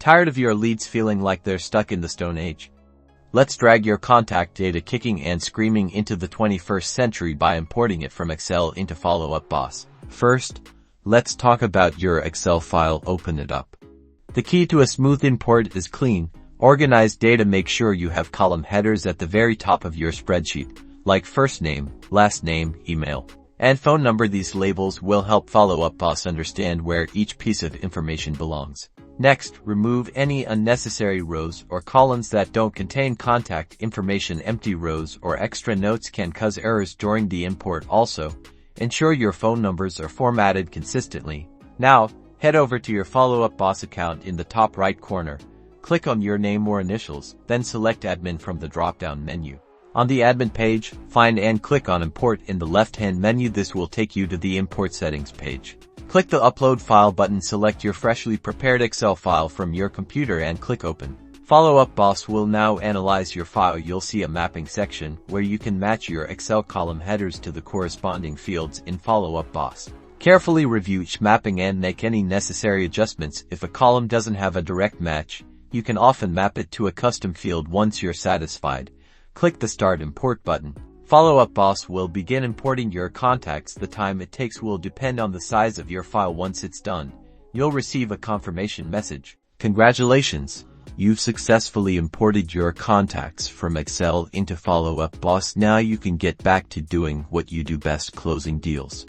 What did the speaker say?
Tired of your leads feeling like they're stuck in the Stone Age? Let's drag your contact data kicking and screaming into the 21st century by importing it from Excel into Follow Up Boss. First, let's talk about your Excel file. Open it up. The key to a smooth import is clean, organized data. Make sure you have column headers at the very top of your spreadsheet, like first name, last name, email, and phone number. These labels will help Follow Up Boss understand where each piece of information belongs. Next, remove any unnecessary rows or columns that don't contain contact information. Empty rows or extra notes can cause errors during the import. Also, ensure your phone numbers are formatted consistently. Now, head over to your Follow Up Boss account in the top right corner. Click on your name or initials, then select Admin from the drop-down menu. On the Admin page, find and click on Import in the left-hand menu. This will take you to the Import Settings page. Click the Upload File button, select your freshly prepared Excel file from your computer and click Open. Follow Up Boss will now analyze your file. You'll see a mapping section where you can match your Excel column headers to the corresponding fields in Follow Up Boss. Carefully review each mapping and make any necessary adjustments. If a column doesn't have a direct match, you can often map it to a custom field. Once you're satisfied, click the Start Import button. Follow Up Boss will begin importing your contacts. The time it takes will depend on the size of your file. Once it's done, you'll receive a confirmation message. Congratulations! You've successfully imported your contacts from Excel into Follow Up Boss. Now you can get back to doing what you do best: closing deals.